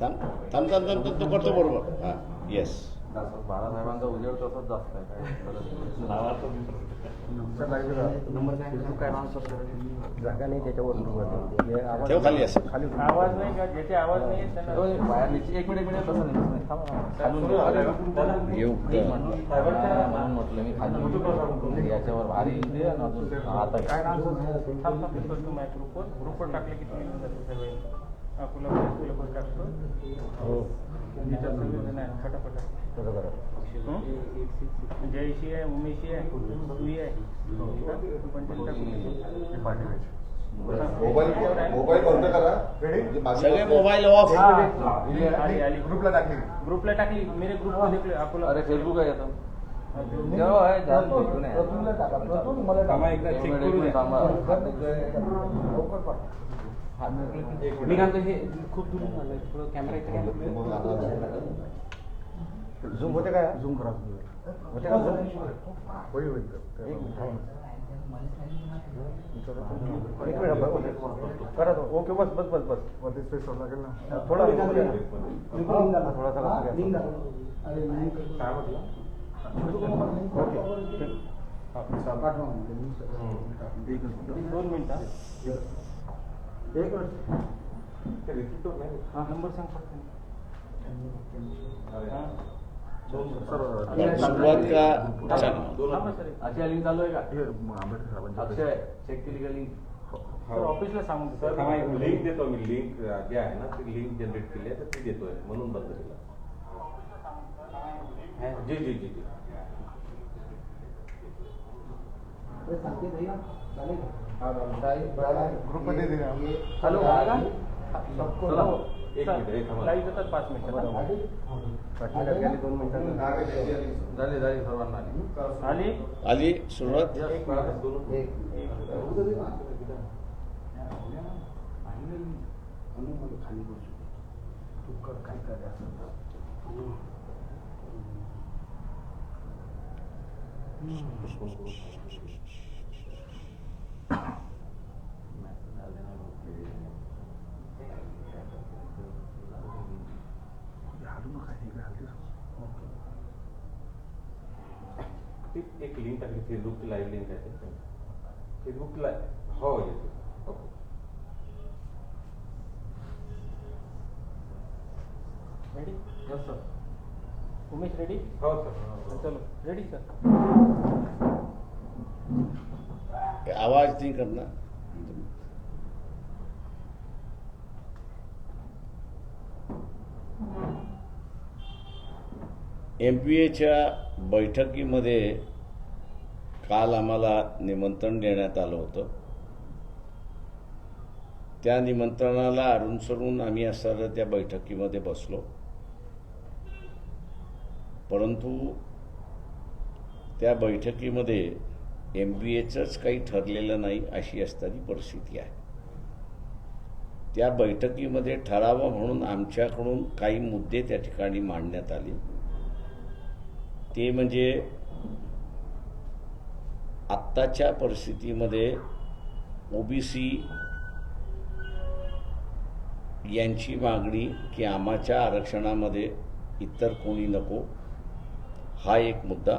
थांब थांब थांब थांब तो करतो बरोबर. हां येस. बाळासाहेबांचा उजेड तसंच जास्त आहे. जागा नाही त्याच्यावर ठेव खाली असं. आवाज नाही का? ज्याचे आवाज नाही त्यांना बाहेर नीचे एक मिनिट तसं नाही. येऊ म्हणून म्हटलं मी खाली याच्यावर भारी येते आणि अजून आता काय ग्रुपवर टाकले की तुम्ही सर्व अकोला टाकतो. त्याच्यात सगळेजण आहे फटाफट. जयशी आहे, उमेशी आहे, तुई आहे, पण मोबाईल बंद करा. सगळे मोबाईल ऑफ. ग्रुपला टाकली. मेरे ग्रुप को देख लो. अकोला अरे फेसबुक आहे आता मी काय हे खूप दूर आलं. थोडं कॅमेरा इथे झूम होते काय झूम करा होते का होईल होईल एक मिनिट करा तो. ओके बस बस बस बस वरती स्पेस लागेल ना थोडा थोडासा काय म्हटलं. ओके 2 मिनिटं. एक मिनिट नंबर सांग. सुरुवात का अक्षय लिंक चालू आहे का? अक्षय चेक केली का लिंक? ऑफिसला सांगून सर लिंक देतो मी. लिंक जे आहे ना ती लिंक जनरेट केली आहे तर ती देतोय म्हणून बंद केलं. जी जी जी जी ग्रुप मध्ये दिला. हॅलो चला एक मिनिट एक लाईव्ह येतात 5 मिनिटं. 5 मिनिटात गेली 2 मिनिटं झाली झाली सर्वांना आली आली सुरुवात. एक लिंक टाकली. फेसबुकची लाईव्ह लिंक आहे. फेसबुकला हो येते. Ready? Yes sir. Umesh ready? हो सर. चलो रेडी सर. आवाज नाही करणार. MPAच्या बैठकीमध्ये काल आम्हाला निमंत्रण देण्यात आलं होतं. त्या निमंत्रणाला अनुसरून आम्ही असणाऱ्या त्या बैठकीमध्ये बसलो. परंतु त्या बैठकीमध्ये MPAचंच काही ठरलेलं नाही अशी असणारी परिस्थिती आहे. त्या बैठकीमध्ये ठरावा म्हणून आमच्याकडून काही मुद्दे त्या ठिकाणी मांडण्यात आले. ते म्हणजे आत्ताच्या परिस्थितीमध्ये OBC यांची मागणी की आम्हाच्या आरक्षणामध्ये इतर कोणी नको हा एक मुद्दा.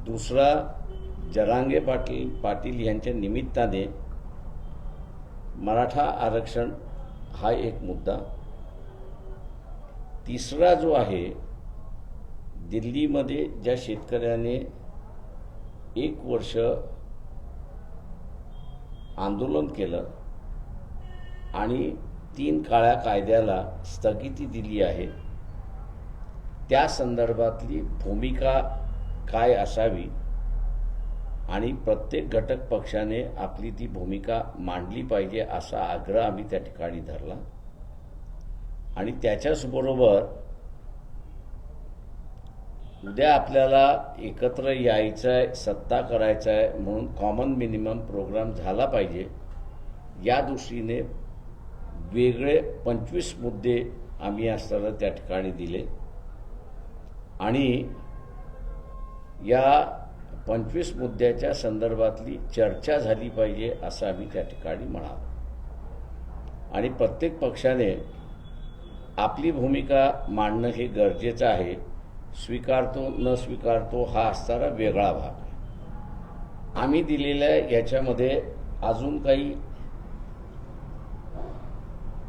दुसरा जरांगे पाटील यांच्या निमित्ताने मराठा आरक्षण हा एक मुद्दा. तिसरा जो आहे दिल्लीमध्ये ज्या शेतकऱ्याने 1 वर्ष आंदोलन केलं आणि 3 काळ्या कायद्याला स्थगिती दिली आहे त्या संदर्भातली भूमिका काय असावी आणि प्रत्येक घटक पक्षाने आपली ती भूमिका मांडली पाहिजे असा आग्रह आम्ही त्या ठिकाणी धरला. आणि त्याच्याचबरोबर उद्या आपल्याला एकत्र यायचं आहे, सत्ता करायचं आहे म्हणून कॉमन मिनिमम प्रोग्राम झाला पाहिजे या दृष्टीने वेगळे 25 मुद्दे आम्ही असताना त्या ठिकाणी दिले. आणि या 25 मुद्द्याच्या संदर्भातली चर्चा झाली पाहिजे असं आम्ही त्या ठिकाणी म्हणालो. आणि प्रत्येक पक्षाने आपली भूमिका मांडणं हे गरजेचं आहे. स्वीकारतो न स्वीकारतो हा असणारा वेगळा भाग. आम्ही दिलेल्या याच्यामध्ये अजून काही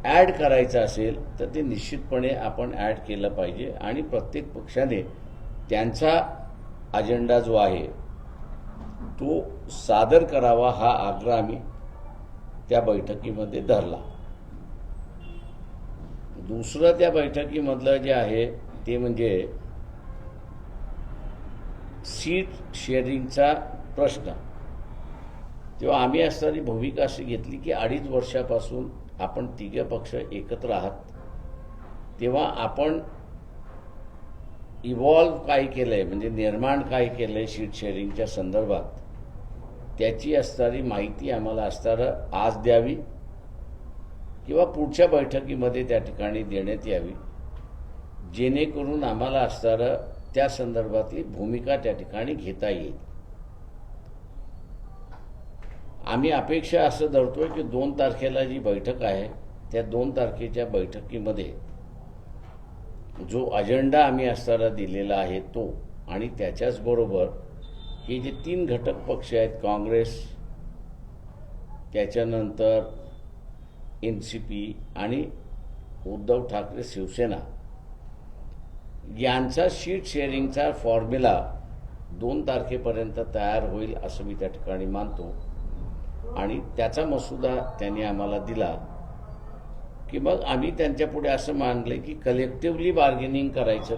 ॲड करायचं असेल तर ते निश्चितपणे आपण ॲड केलं पाहिजे आणि प्रत्येक पक्षाने त्यांचा अजेंडा जो आहे तो सादर करावा हा आग्रह आम्ही त्या बैठकीमध्ये धरला. दुसरं त्या बैठकीमधलं जे आहे ते म्हणजे सीट शेअरिंगचा प्रश्न. तेव्हा आम्ही असणारी भूमिका अशी घेतली की 2.5 वर्षापासून आपण तिघे पक्ष एकत्र आहात, तेव्हा आपण इव्हॉल्व काय केलंय म्हणजे निर्माण काय केलंय सीट शेअरिंगच्या संदर्भात त्याची असणारी माहिती आम्हाला असणारं आज द्यावी किंवा पुढच्या बैठकीमध्ये त्या ठिकाणी देण्यात यावी, जेणेकरून आम्हाला असणारं त्या संदर्भातली भूमिका त्या ठिकाणी घेता येईल. आम्ही अपेक्षा असं धरतोय की 2 तारखेला जी बैठक आहे त्या 2 तारखेच्या बैठकीमध्ये जो अजेंडा आम्ही असणारा दिलेला आहे तो आणि त्याच्याचबरोबर हे जे 3 घटक पक्ष आहेत काँग्रेस, त्याच्यानंतर NCP आणि उद्धव ठाकरे शिवसेना यांचा सीट शेअरिंगचा फॉर्म्युला 2 तारखेपर्यंत तयार होईल असं मी त्या ठिकाणी मानतो. आणि त्याचा मसुदा त्यांनी आम्हाला दिला की मग आम्ही त्यांच्यापुढे असं मानलं की कलेक्टिव्हली बार्गेनिंग करायचं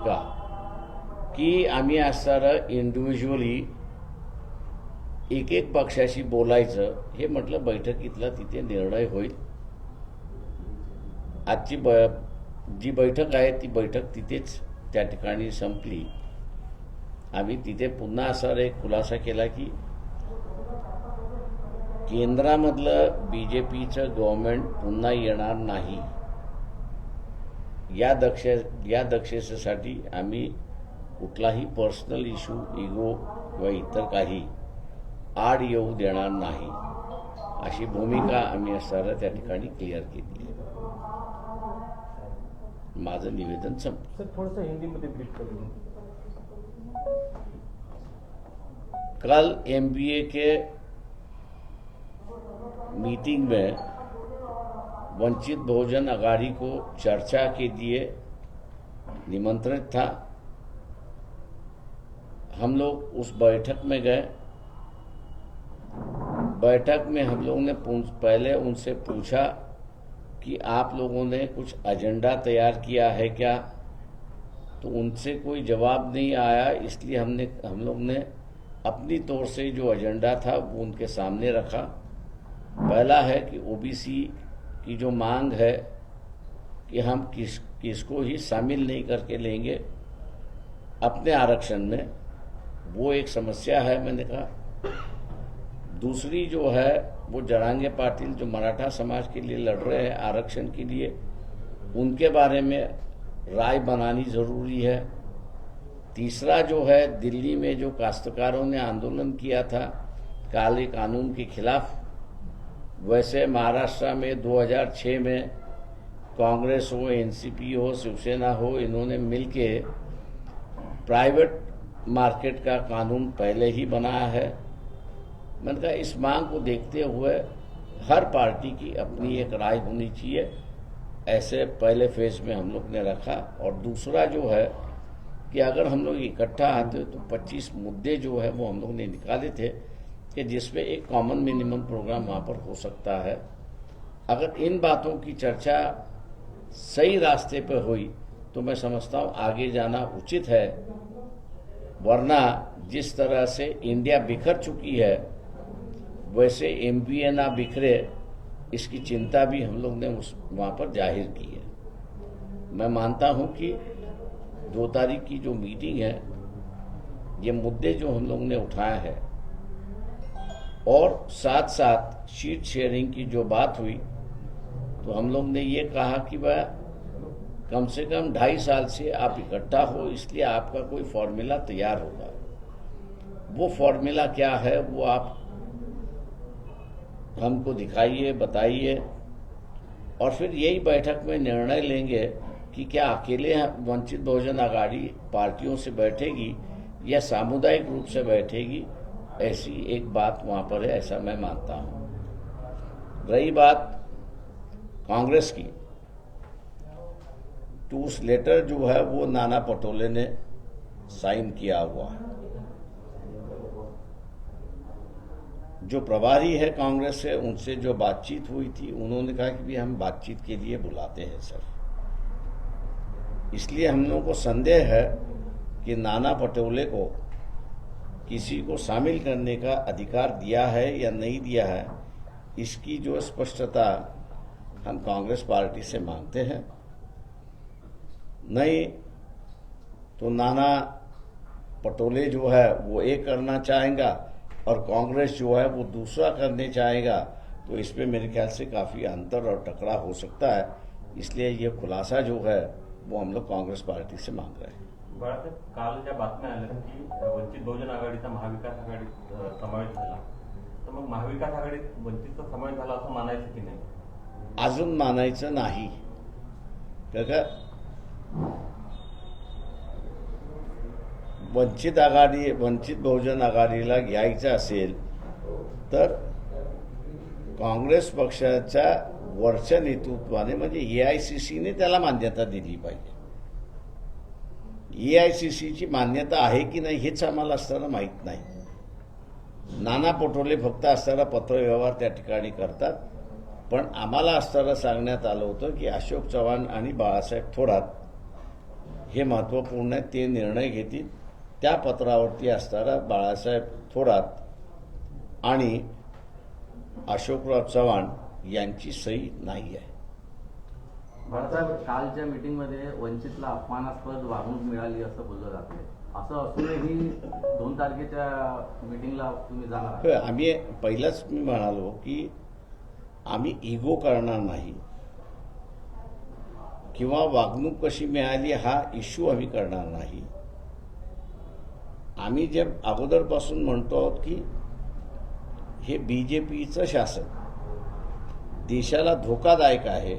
का की आम्ही असणारं इंडिव्हिज्युअली एक पक्षाशी बोलायचं. हे म्हटलं बैठकीतला तिथे निर्णय होईल. आजची जी बैठक आहे ती बैठक तिथेच त्या ठिकाणी संपली. आम्ही तिथे पुन्हा असा एक खुलासा केला की केंद्रामधलं BJPचं गव्हर्नमेंट पुन्हा येणार नाही. या दक्षतेसाठी आम्ही कुठलाही पर्सनल इश्यू, इगो किंवा इतर काही आड येऊ देणार नाही अशी भूमिका आम्ही असणारा त्या ठिकाणी क्लिअर केली. माझं निवेदन संपलं. सर थोडंसं हिंदीमध्ये ब्रीफ करूँ. कल MBA के मीटिंग में वंचित बहुजन अघाड़ी को चर्चा के लिए निमंत्रित था. हम लोग उस बैठक में गए. बैठक में हम लोगों ने पहले उनसे पूछा कि आप लोगों ने कुछ एजेंडा तैयार किया है क्या, तो उनसे कोई जवाब नहीं आया. इसलिए हम लोग ने अपनी तौर से जो एजेंडा था वो उनके सामने रखा. पहला है कि OBC की जो मांग है कि हम किसको ही शामिल नहीं करके लेंगे अपने आरक्षण में, वो एक समस्या है. मैंने कहा दूसरी जो है वो जरांगे पाटिल जो मराठा समाज के लिए लड़ रहे हैं आरक्षण के लिए, उनके बारे में राय बनानी ज़रूरी है. तीसरा जो है दिल्ली में जो काश्तकारों ने आंदोलन किया था काले कानून के खिलाफ, वैसे महाराष्ट्र में 2006 में कांग्रेस हो, NCP हो, शिवसेना हो, इन्होंने मिलके प्राइवेट मार्केट का कानून पहले ही बनाया है. मैंने कहा इस मांग को देखते हुए हर पार्टी की अपनी एक राय होनी चाहिए. ऐसे पहले फेज में हम लोग ने रखा. और दूसरा जो है कि अगर हम लोग इकट्ठा आते तो 25 मुद्दे जो है वो हम लोग ने निकाले थे कि जिसमें एक कॉमन मिनिमम प्रोग्राम वहाँ पर हो सकता है. अगर इन बातों की चर्चा सही रास्ते पर हुई तो मैं समझता हूँ आगे जाना उचित है. वरना जिस तरह से इंडिया बिखर चुकी है वैसे MBA ना बिखरे, इसकी चिंता भी हम लोग ने वहाँ पर जाहिर की है. मैं मानता हूँ कि 2 तारीख की जो मीटिंग है, ये मुद्दे जो हम लोग ने उठाए हैं और साथ साथ सीट शेयरिंग की जो बात हुई, तो हम लोग ने ये कहा कि वह कम से कम 2.5 साल से आप इकट्ठा हो, इसलिए आपका कोई फॉर्मूला तैयार होगा. वो फॉर्मूला क्या है वो आप हमको दिखाइए, बताइए. और फिर यही बैठक में निर्णय लेंगे कि क्या अकेले वंचित बहुजन आघाड़ी पार्टियों से बैठेगी या सामुदायिक रूप से बैठेगी, ऐसी एक बात वहां पर है, ऐसा मैं मानता हूं। रही बात कांग्रेस की, तो उस लेटर जो है वो नाना पटोले ने साइन किया हुआ है। जो प्रभारी है कांग्रेस से, उनसे जो बातचीत हुई थी, उन्होंने कहा कि भी हम बातचीत के लिए बुलाते हैं सर। इसलिए हम लोगों को संदेह है कि नाना पटोले को किसी को शामिल करने का अधिकार दिया है या नहीं दिया है, इसकी जो स्पष्टता हम कांग्रेस पार्टी से मांगते हैं। नहीं तो नाना पटोले जो है वो एक करना चाहेगा और कांग्रेस जो है वो दूसरा करने चाहेगा, तो इसमें मेरे ख्याल से काफी अंतर और टकरा हो सकता है। इसलिए ये खुलासा जो है वो हम लोग कांग्रेस पार्टी से मांग रहे हैं। बाळासाहेब, काल ज्या बातम्या आल्या की वंचित बहुजन आघाडीचा महाविकास आघाडीत समावेश झाला, तर मग महाविकास आघाडीत वंचितचा समावेश झाला असं मानायचं की नाही? अजून मानायचं नाही, का वंचित बहुजन आघाडीला घ्यायचं असेल तर काँग्रेस पक्षाच्या वरच्या नेतृत्वाने म्हणजे एआयसीसीने त्याला मान्यता दिली पाहिजे। एआयसीसीची मान्यता आहे की नाही हेच आम्हाला असताना माहीत नाही। नाना पटोले फक्त असताना पत्रव्यवहार त्या ठिकाणी करतात, पण आम्हाला असताना सांगण्यात आलं होतं की अशोक चव्हाण आणि बाळासाहेब थोरात हे महत्त्वपूर्ण आहे, ते निर्णय घेतील। त्या पत्रावरती असताना बाळासाहेब थोरात आणि अशोकराव चव्हाण यांची सही नाही आहे। बाळासाहेब, कालच्या मीटिंगमध्ये वंचितला अपमानास्पद वागणूक मिळाली असं बोललं जाते, असं असूनही 2 तारखेच्या मीटिंगला तुम्ही जाणार आहात? आम्ही पहिलाच मी म्हणालो की आम्ही इगो करणार नाही किंवा वागणूक कशी मिळाली हा इश्यू आम्ही करणार नाही। आम्ही जे अगोदरपासून म्हणतो आहोत की हे बीजेपीचं शासन देशाला धोकादायक आहे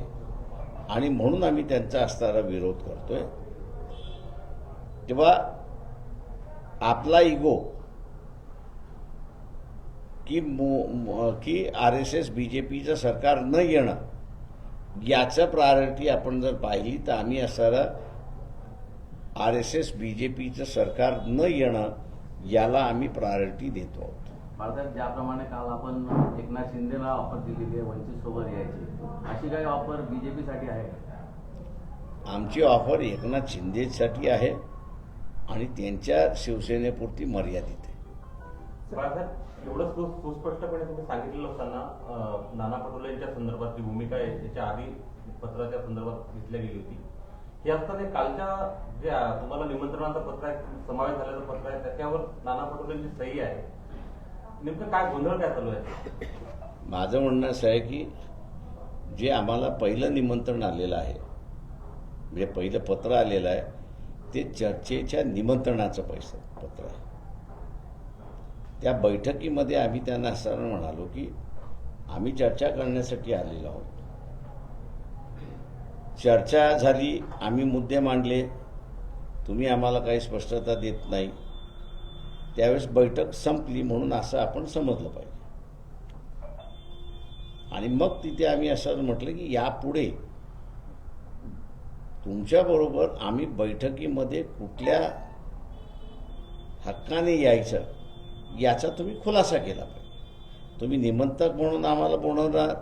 आणि म्हणून आम्ही त्यांचा असणारा विरोध करतोय। तेव्हा आपला इगो की आरएसएस बीजेपीचं सरकार न येणं याचं प्रायोरिटी आपण जर पाहिली तर आम्ही असणारा आरएसएस बीजेपीचं सरकार न येणं याला आम्ही प्रायोरिटी देतो आहोत। बाळासाहेब, ज्याप्रमाणे काल आपण एकनाथ शिंदेला ऑफर दिलेली आहे वंचित सोबत यायची, अशी काही ऑफर बीजेपीसाठी आहे का? आमची ऑफर एकनाथ शिंदेसाठी आहे आणि त्यांच्या शिवसेनेपुरती मर्यादित आहे। बाळासाहेब, एवढं सुस्पष्टपणे तुम्ही सांगितलेलं असताना नाना पटोले यांच्या संदर्भातली भूमिका याच्या आधी पत्राच्या संदर्भात घेतली गेली होती, हे असताना कालच्या जे तुम्हाला निमंत्रणाचं पत्र आहे, समावेश झालेलं पत्र आहे, त्याच्यावर नाना पटोलेंची सही आहे, नेमकं काय गोंधळ काय चालू आहे? माझं म्हणणं असं आहे की जे आम्हाला पहिलं निमंत्रण आलेलं आहे, म्हणजे पहिलं पत्र आलेलं आहे, ते चर्चेच्या निमंत्रणाचं पत्र आहे। त्या बैठकीमध्ये आम्ही त्यांना असं म्हणालो की आम्ही चर्चा करण्यासाठी आलेलो आहोत। चर्चा झाली, आम्ही मुद्दे मांडले, तुम्ही आम्हाला काही स्पष्टता देत नाही, त्यावेळेस बैठक संपली म्हणून असं आपण समजलं पाहिजे। आणि मग तिथे आम्ही असं म्हटलं की यापुढे तुमच्याबरोबर आम्ही बैठकीमध्ये कुठल्या हक्काने यायचं याचा तुम्ही खुलासा केला पाहिजे। तुम्ही निमंत्रक म्हणून आम्हाला बोलवणार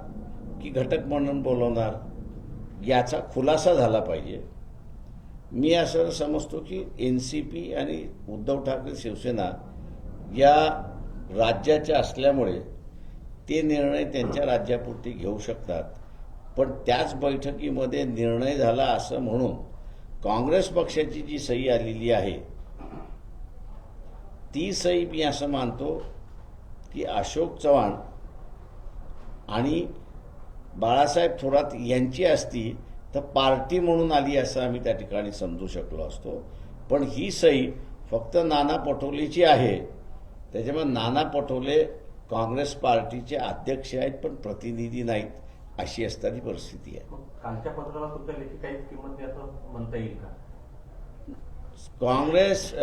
की घटक म्हणून बोलवणार याचा खुलासा झाला पाहिजे। मी असं समजतो की एनसीपी आणि उद्धव ठाकरे शिवसेना या राज्याच्या असल्यामुळे ते निर्णय त्यांच्या राज्यापुरती घेऊ शकतात, पण त्याच बैठकीमध्ये निर्णय झाला असं म्हणून काँग्रेस पक्षाची जी सही आलेली आहे ती सही मी असं मानतो की अशोक चव्हाण आणि बाळासाहेब थोरात यांची असती तर पार्टी म्हणून आली असं आम्ही त्या ठिकाणी समजू शकलो असतो, पण ही सही फक्त नाना पटोलेची आहे। त्याच्यामुळे नाना पटोले काँग्रेस पार्टीचे अध्यक्ष आहेत पण प्रतिनिधी नाहीत अशी असणारी परिस्थिती आहे. मग कालच्या पत्राला तुमच्या लेखी काहीच किंमत नाही असं म्हणता येईल का? काँग्रेस,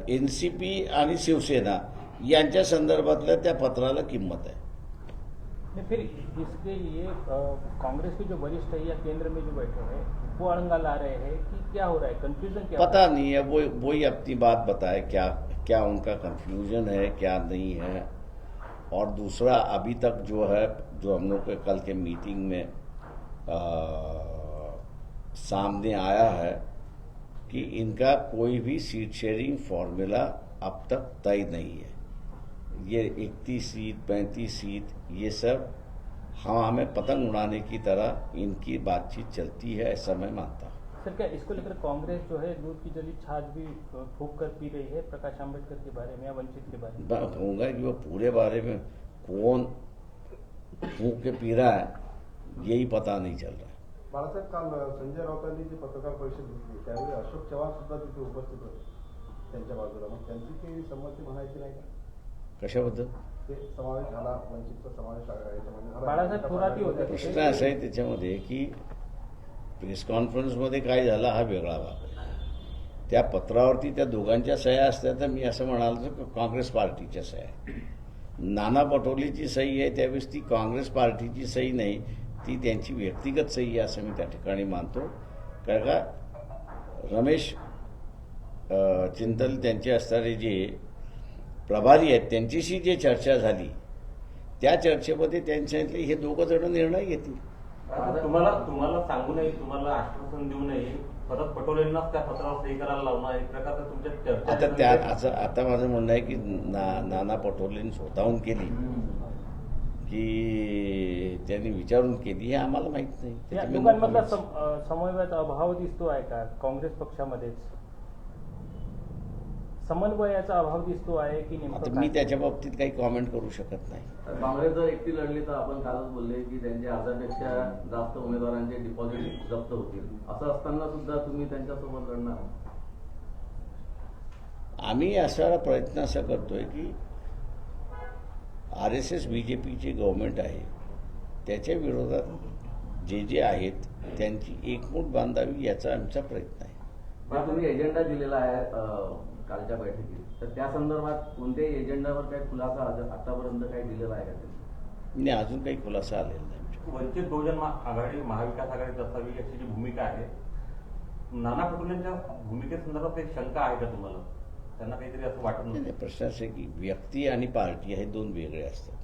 एनसीपी आणि शिवसेना यांच्या संदर्भातल्या त्या पत्राला किंमत आहे. नहीं, फिर इसके लिए कांग्रेस के जो वरिष्ठ है या केंद्र में जो बैठे हैं वो अड़ंगा ला रहे हैं कि क्या हो रहा है, कंफ्यूजन क्या पता नहीं है, वो ही अपनी बात बताए क्या क्या उनका कंफ्यूजन है क्या नहीं है. और दूसरा अभी तक जो है, जो हम लोग के कल के मीटिंग में सामने आया है कि इनका कोई भी सीट शेयरिंग फॉर्मूला अब तक तय नहीं है. ये 31 सीट 35 सीट ये सब हवा में पतंग उड़ाने की तरह इनकी बातचीत चलती है, ऐसा मैं मानता हूँ. सर, क्या इसको लेकर कांग्रेस जो है दूध की जली छाछ भी फूंक कर पी रही है प्रकाश आंबेडकर के बारे में या वंचित के बारे में? मैं कहूँगा कि वो पूरे बारे में कौन फूंक के पी रहा है यही पता नहीं चल रहा है. बाळासाहेब, काल संजय राऊतांनी जी पत्रकार परिषद घेतली त्यावेळी अशोक चव्हाण सुद्धा तिथे उपस्थित होते त्यांच्या बाजूला. मग त्यांची काही संमती म्हणायची नाही का? कशाबद्दल? ते समावेश झाला, वंचितचा समावेश याच्यामध्ये झाला. बाळासाहेब थोरातही होते. प्रश्न असा आहे त्याच्यामध्ये की प्रेस कॉन्फरन्समध्ये काय झालं हा वेगळा भाग आहे. त्या पत्रावरती त्या दोघांच्या सह्या असत्या तर मी असं म्हणाल तर काँग्रेस पार्टीच्या सह्या आहे. नाना पटोलेची सही आहे त्यावेळेस ती काँग्रेस पार्टीची सही नाही, ती त्यांची व्यक्तिगत सही आहे असं मी त्या ठिकाणी मानतो. कारण का रमेश चिंतल त्यांचे असणारे जे प्रभारी आहेत त्यांच्याशी जे चर्चा झाली त्या चर्चेमध्ये त्यांच्यातले हे दोघं जण निर्णय घेतील. तुम्हाला सांगू नये, तुम्हाला आश्वासन देऊ नये, परत पटोलेंनाच त्या पत्रावर सही करायला लावणार, एक प्रकारचं तुमच्या चर्चा. आता माझं म्हणणं आहे की नाना पटोलेंनी स्वतःहून केली की त्यांनी विचारून केली हे आम्हाला माहित नाही. या त्याच्यामुळे दोघांमधला comments. समन्वयाचा अभाव दिसतो आहे का काँग्रेस पक्षामध्येच? समन्वयाचा अभाव दिसतो आहे की आता नेमकं मी काय? त्याच्या बाबतीत काही कॉमेंट करू शकत नाही. काँग्रेस जर एकटी लढली तर आपण कालच बोलले की त्यांच्या अर्ध्यापेक्षा जास्त उमेदवारांचे डिपॉझिट जप्त होतील. असं असताना सुद्धा तुम्ही त्यांच्यासोबत लढणार? आम्ही असा प्रयत्न असा करतोय की RSS BJPचे गव्हर्नमेंट आहे त्याच्या विरोधात जे जे आहेत त्यांची एकमूट बांधावी याचा आमचा प्रयत्न आहे. पण तुम्ही एजेंडा दिलेला आहे कालच्या बैठकीत, तर त्या संदर्भात कोणत्याही एजेंडावर काही खुलासा आतापर्यंत काही दिलेला आहे का त्यांनी? नाही, अजून काही खुलासा आलेला नाही. वंचित बहुजन आघाडी महाविकास आघाडीत असावी अशी जी भूमिका आहे, नाना पटोलेंच्या भूमिकेसंदर्भात एक शंका आहे का तुम्हाला? त्यांना काहीतरी असं वाटत नाही, नाही? नाही, प्रश्न असा आहे की व्यक्ती आणि पार्टी हे दोन वेगळे असतात.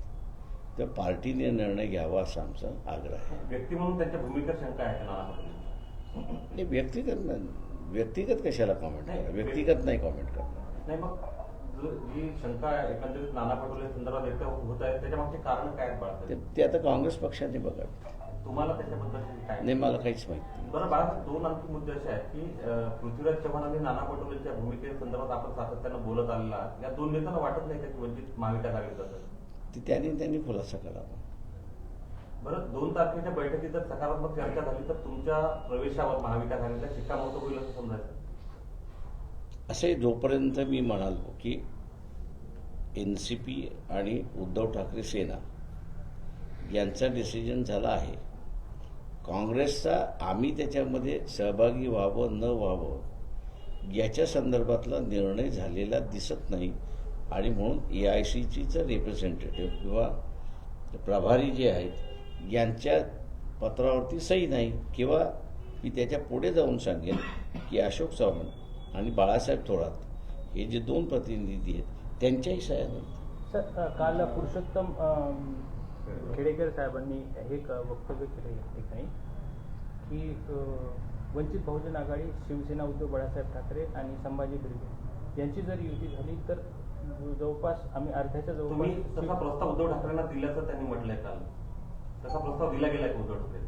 तर पार्टीने निर्णय घ्यावा असा आमचा आग्रह आहे. व्यक्ती म्हणून त्यांच्या भूमिकेवर शंका आहे का नाना पटोले? नाही, व्यक्तिगत कशाला कॉमेंट करा, व्यक्तिगत नाही कॉमेंट करणार. नाही, मग जी शंका एकंदरीत नाना पटोले संदर्भात व्यक्त होत आहे त्याच्या मागचे कारण काय आहेत बाळासाहेब? ते आता काँग्रेस पक्षाने बघावे. तुम्हाला त्याच्याबद्दल काय? नाही, मला काहीच माहिती नाही. बरं बाळासाहेब, दोन आणखी मुद्दे असे आहेत की पृथ्वीराज चव्हाण आणि नाना पटोलेंच्या भूमिकेसंदर्भात आपण सातत्यानं बोलत आलेला आहात. या दोन नेत्यांना वाटत नाही का की वंचित महाविकास आघाडीत असेल? ते त्यांनी खुलासा करावा. बरं, 2 तारखेच्या बैठकीत जर सकारात्मक चर्चा झाली तर तुमच्या प्रवेशावर महाविकास आघाडीचा शिक्कामोर्तब होईल असं समजायचं? असे जोपर्यंत मी म्हणालो की NCP आणि उद्धव ठाकरे सेना यांचा डिसिजन झाला आहे, काँग्रेसचा आम्ही त्याच्यामध्ये सहभागी व्हावं न व्हावं याच्या संदर्भातला निर्णय झालेला दिसत नाही. आणि म्हणून AICCचं रिप्रेझेंटेटिव्ह किंवा प्रभारी जे आहेत यांच्या पत्रावरती सही नाही, किंवा मी त्याच्या पुढे जाऊन सांगेन की अशोक चव्हाण आणि बाळासाहेब थोरात हे जे 2 प्रतिनिधी आहेत त्यांच्याही सह्या नाहीत. सर, काल पुरुषोत्तम खेडेकर साहेबांनी एक वक्तव्य केलं या ठिकाणी की वंचित बहुजन आघाडी, शिवसेना, उद्धव बाळासाहेब ठाकरे आणि संभाजी ब्रिगेड यांची जर युती झाली तर जवळपास आम्ही अर्ध्याच्या तुम्ही तसा जवळपास प्रस्ताव उद्धव ठाकरेंना दिल्याचं त्यांनी म्हटलंय काल. तसा प्रस्ताव दिला गेलाय का उद्धव ठाकरे?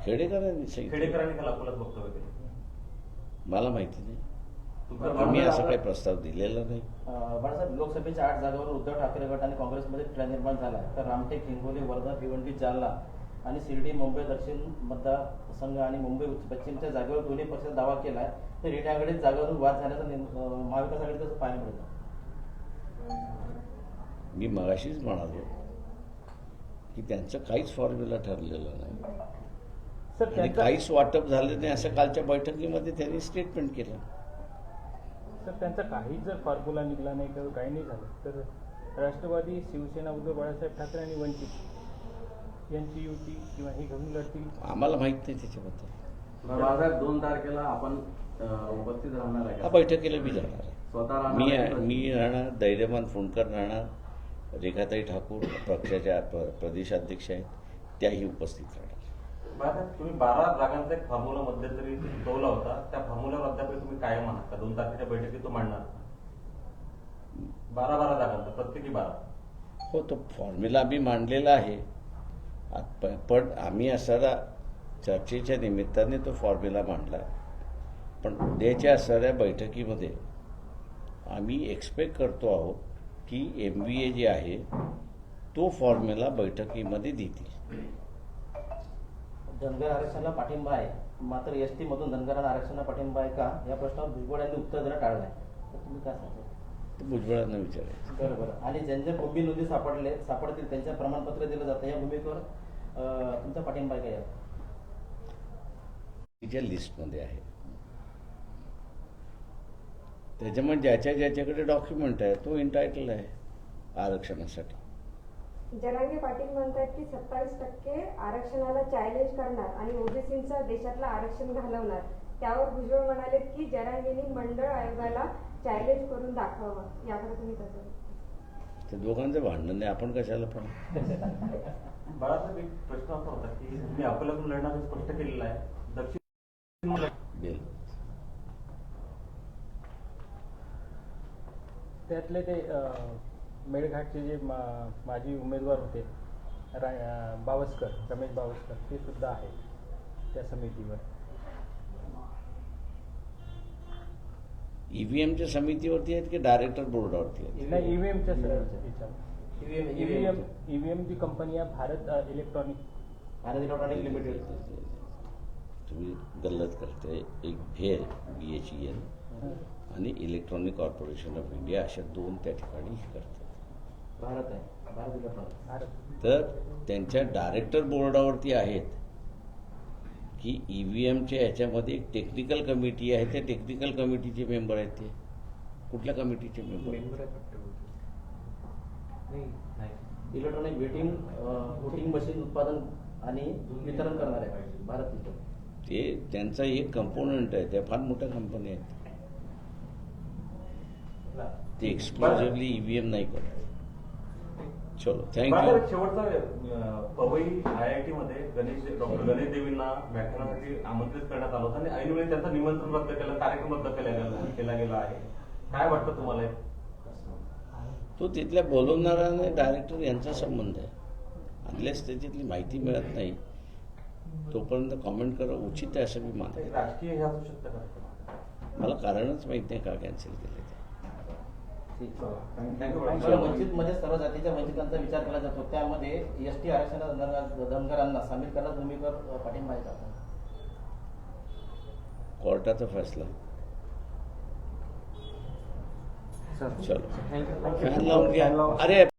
खेडेकरांनी सही खेडेकरांनी काल अकोल्यात वक्तव्य केलं. मला माहिती नाही, तुमचा आम्ही असा काही प्रस्ताव दिलेला नाही. बाळासाहेब, लोकसभेच्या 8 जागांवर उद्धव ठाकरे गट आणि काँग्रेसमध्ये तिढा निर्माण झाला आहे. तर रामटेक, हिंगोली, वर्धा, भिवंडी, जालना आणि शिर्डी, मुंबई दक्षिण मतदारसंघ आणि मुंबई पश्चिमच्या जागेवर दोन्ही पक्षांनी दावा केला आहे. तर इंडिया आघाडीत जागावरून वाद झाल्याचा महाविकास आघाडीत कसं पाहायला मिळतं? मी मगाशीच म्हणालो की त्यांचं काहीच फॉर्म्युला ठरलेलं नाही सर आणि त्यांचा काहीच वाटप झालं नाही असं कालच्या बैठकीमध्ये त्यांनी स्टेटमेंट केलं. सर त्यांचा काहीच जर फॉर्म्युला निघाला नाही किंवा काही नाही झालं तर राष्ट्रवादी, शिवसेना, उद्धव बाळासाहेब ठाकरे आणि वंचित यांची युती किंवा हे घेऊन लढतील. आम्हाला माहित नाही त्याच्याबद्दल. बाळासाहेब 2 तारखेला आपण उपस्थित राहणार आहे हा का? बैठकीला मी जाणार आहे. स्वतः राहणार आहे? मी राहणार, धैर्यमान फुंडकर राहणार, रेखाताई ठाकूर पक्षाच्या प्रदेशाध्यक्ष आहेत, त्याही उपस्थित राहणार. बाळासाहेब, तुम्ही 12 जागांचा एक फॉर्म्युला मध्यंतरी सुचवला होता. त्या फॉर्म्युल्यावर अद्याप तुम्ही कायम आहात का? 2 तारखेच्या बैठकीत तो मांडणार 12 जागांचा, प्रत्येकी 12. हो, तो फॉर्म्युला आम्ही मांडलेला आहे. पण आम्ही असणारा चर्चेच्या निमित्ताने तो फॉर्म्युला मांडला. पण उद्याच्या असणाऱ्या बैठकीमध्ये आम्ही एक्सपेक्ट करतो आहोत की MBA जे आहे तो फॉर्म्युला बैठकीमध्ये देतील. धनगर आरक्षणाला पाठिंबा आहे, मात्र एसटी मधून धनगरांना आरक्षणाला पाठिंबा आहे का या प्रश्नावर भुजबळ यांनी उत्तर देणं टाळलंय. तर तुम्ही काय सांगता? ते भुजबळांना विचारायचं. बरोबर. आणि ज्यांच्या भूमी नोंदी सापडतील त्यांच्या प्रमाणपत्र दिलं जातं, या भूमिकेवर तुमचा पाठिंबा आहे का? या तिच्या लिस्टमध्ये आहे. त्याच्यामुळे ज्याच्याकडे डॉक्युमेंट आहे तो इंटायटल आहे आरक्षणासाठी. जरांगे पाटील म्हणतात की 27% आरक्षणाला चॅलेंज करणार आणि ओबीसींचं देशातलं आरक्षण घालवणार. त्यावर भुजबळ म्हणाले की जरांगेंनी मंडळ आयोगाला चॅलेंज करून दाखवावं. याकडे तुम्ही कसं? ते दोघांचं भांडण नाही, आपण कशाला पण. बाळासाहेब, एक प्रश्न असा होता की तुम्ही अकोल्यातून लढणार हे स्पष्ट केलेलं आहे. दक्षिण बिल त्यातले ते मेळघाटचे जे माजी उमेदवार होते बावस्कर, रमेश बावस्कर, ते सुद्धा आहे त्या समितीवर. ईव्हीएमच्या समितीवरती आहेत की डायरेक्टर बोर्डावरती आहेत? नाही, ईव्हीएमच्या ईव्हीएम जी कंपनी आहे भारत इलेक्ट्रॉनिक लिमिटेड. तुम्ही गल्लत करते. एक भेल BHEL आणि इलेक्ट्रॉनिक कॉर्पोरेशन ऑफ इंडिया अशा 2 त्या ठिकाणी करतात. भारत आहे, भारत इलेक्ट्रॉनिक. तर त्यांच्या डायरेक्टर बोर्डावरती आहेत की EVMच्या याच्यामध्ये एक टेक्निकल कमिटी आहे, त्या टेक्निकल कमिटीचे मेंबर आहेत. ते कुठल्या कमिटीचे मेंबर? इलेक्ट्रॉनिक वोटिंग मशीन उत्पादन आणि वितरण करणार आहे भारत इलेक्ट्रॉनिक. ते त्यांचा एक कंपोनंट आहे. त्या फार मोठ्या कंपन्या आहेत. ते एक्सक्लुझिव्हली EVM नाही करत. चलो, थँक्यू. बाळासाहेब, शेवटचा पवई IIT मध्ये डॉक्टर गणेश देवींना व्याख्यानासाठी आमंत्रित करण्यात आलं होतं आणि ऐनवेळी त्यांचं निमंत्रण रद्द केलं, कार्यक्रम रद्द केला गेला आहे. काय वाटतं तुम्हाला? तो तिथल्या बोलवणारा डायरेक्टर यांचा संबंध आहे. अनलेस त्याच्यातली माहिती मिळत नाही तोपर्यंत कॉमेंट करणं उचित आहे असं मी मानतो. राजकीय हे असू शकतं का? मला कारणच माहित नाही का कॅन्सल केलं ते. वंचित मध्ये सर्व जातीच्या वंचितांचा विचार केला जातो, त्यामध्ये एसटी आरक्षणात धनगरांना सामील करण्यात भूमिकेवर पाठिंबा आहे का? कोर्टाचा फैसला. चलो, फॅन लावून घ्या. अरे